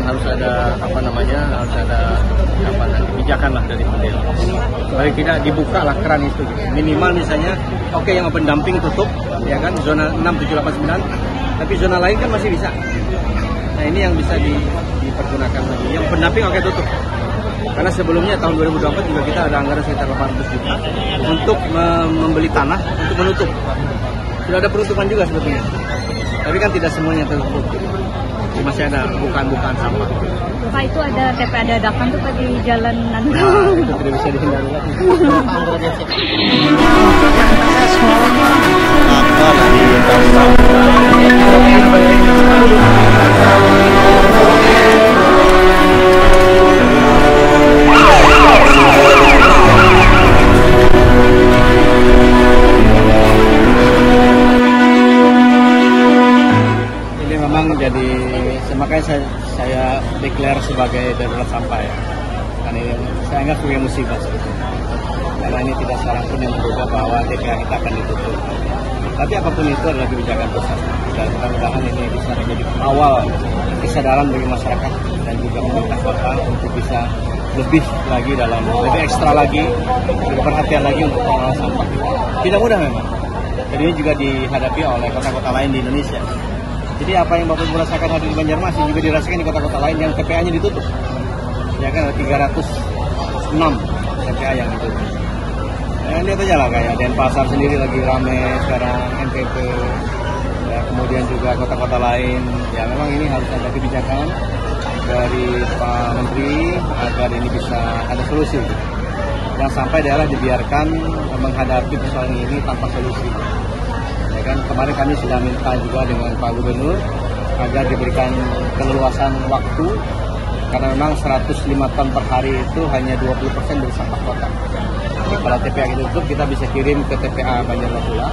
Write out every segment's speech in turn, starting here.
harus ada kebijakan lah dari beliau. Paling tidak dibuka lah keran itu gitu. Minimal misalnya yang open dumping tutup ya kan, zona 6, 7, 8, 9, tapi zona lain kan masih bisa. Nah ini yang bisa dipergunakan lagi. Yang open dumping tutup. Karena sebelumnya tahun 2024 juga kita ada anggaran sekitar 800 juta untuk membeli tanah untuk menutup. Sudah ada penutupan juga sebetulnya. Tapi kan tidak semuanya tertutup. Masih ada bukaan-bukaan sampah. Pak, itu ada TPA dadakan tuh Pak di jalan Nah, itu tidak bisa dihindari lagi. Ini memang jadi, makanya saya declare sebagai darurat sampah ya. Karena ini saya anggap sebagai musibah sebetulnya. Karena ini tidak seorang pun yang menduga bahwa TPA kita akan ditutup. Tapi apapun itu adalah kebijakan pusat. Dan mudah-mudahan ini bisa menjadi awal kesadaran bagi masyarakat dan juga pemerintah kota untuk bisa lebih ekstra lagi, lebih perhatian lagi untuk pengelolaan sampah. Tidak mudah memang. Jadi ini juga dihadapi oleh kota-kota lain di Indonesia. Jadi apa yang Bapak Ibu rasakan ada di Banjarmasin juga dirasakan di kota-kota lain yang TPA-nya ditutup. Ya kan ada 306 TPA yang ditutup. Ya, lihat aja lah kayak Denpasar sendiri lagi rame sekarang, NTT, ya, kemudian juga kota-kota lain. Ya memang ini harus ada kebijakan dari Pak Menteri agar ini bisa ada solusi. Jangan sampai daerah dibiarkan menghadapi persoalan ini tanpa solusi. Ya kan, kemarin kami sudah minta juga dengan Pak Gubernur agar diberikan keleluasan waktu, karena memang 105 ton per hari itu hanya 20% dari sampah kota. Jadi kalau TPA itu tutup, kita bisa kirim ke TPA Banjarbakula.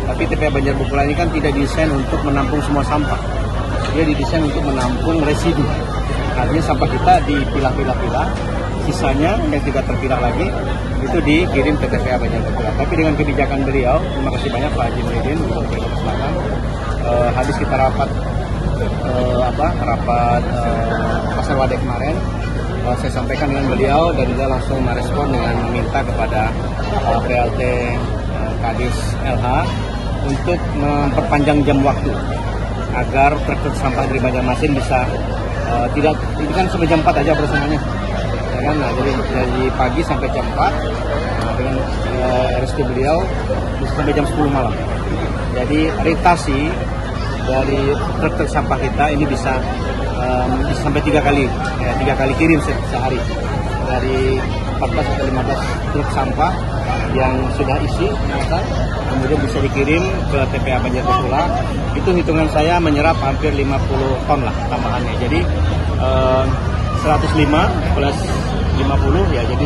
Tapi TPA Banjarbakula ini kan tidak didesain untuk menampung semua sampah. Dia didesain untuk menampung residu. Artinya sampah kita dipilah-pilah-pilah, sisanya yang tidak terpilah lagi itu dikirim ke TPA Banjarbakula. Tapi dengan kebijakan beliau, terima kasih banyak Pak Haji Muhyiddin untuk Kota Selatan. Habis kita rapat Pasar Wadah kemarin, saya sampaikan dengan beliau dan dia langsung merespon dengan meminta kepada PLT Kadis LH untuk memperpanjang jam waktu agar truk sampah dari Banjarmasin bisa ini kan sampai jam 4 aja operasionalnya. Ya kan? Nah, jadi dari pagi sampai jam 4 dengan restu beliau bisa sampai jam 10 malam. Jadi ritasi dari truk sampah kita ini bisa sampai 3 kali kirim sehari, dari 14 atau 15 truk sampah yang sudah isi kemudian bisa dikirim ke TPA Banjarbakula. Itu hitungan saya menyerap hampir 50 ton lah tambahannya. Jadi 105 plus 50 ya, jadi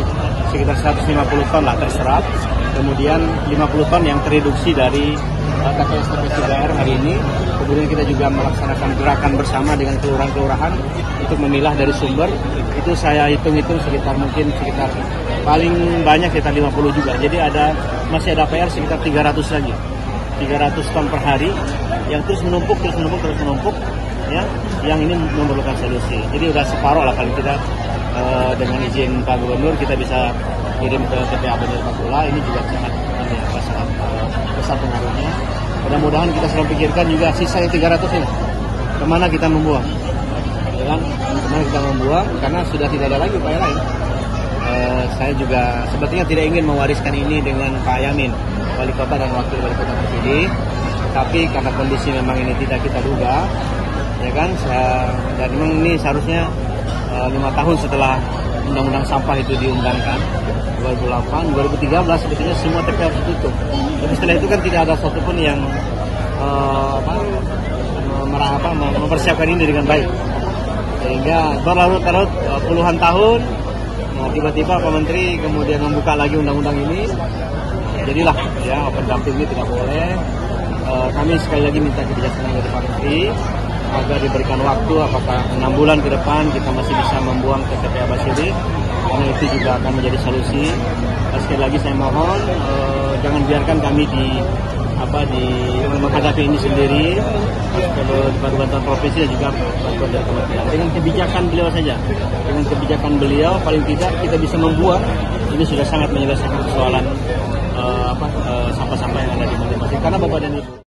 sekitar 150 ton lah terserap. Kemudian 50 ton yang tereduksi dari TPS daerah hari ini. Kemudian kita juga melaksanakan gerakan bersama dengan kelurahan-kelurahan untuk memilah dari sumber. Itu saya hitung-hitung sekitar paling banyak sekitar 50 juga. Jadi masih ada PR sekitar 300 lagi. 300 ton per hari yang terus menumpuk ya, yang ini memerlukan solusi. Jadi udah separuh lah paling tidak, dengan izin Pak Gubernur kita bisa kirim ke TPA Banjarbakula. Ini juga sangat besar pengaruhnya. Mudah-mudahan kita selalu pikirkan juga sisa yang 300 ini kemana kita membuang, ya kan? Kemana kita membuang, karena sudah tidak ada lagi upaya lain. Saya juga sebetulnya tidak ingin mewariskan ini dengan Pak Yamin, Wali Kota dan Wakil Wali Kota terpilih, tapi karena kondisi memang ini tidak kita duga, ya kan? Dan memang ini seharusnya 5 tahun setelah Undang-Undang Sampah itu diundangkan 2008, 2013 sebetulnya semua TPA harus ditutup. Tapi setelah itu kan tidak ada satupun yang mempersiapkan ini dengan baik. Sehingga berlarut-larut puluhan tahun, tiba-tiba Pak Menteri kemudian membuka lagi undang-undang ini. Jadilah ya open dumping ini tidak boleh. Kami sekali lagi minta kebijaksanaan dari Pak Menteri agar diberikan waktu, apakah 6 bulan ke depan kita masih bisa membuang ke TPA Basiri, karena itu juga akan menjadi solusi. Sekali lagi saya mohon jangan biarkan kami menghadapi ini sendiri, kalau bantuan provinsi dan juga bantuan dari kementerian. Dengan kebijakan beliau saja, dengan kebijakan beliau paling tidak kita bisa membuat ini sudah sangat menyelesaikan persoalan sampah-sampah yang ada di masing-masing. Karena Bapak dan Ibu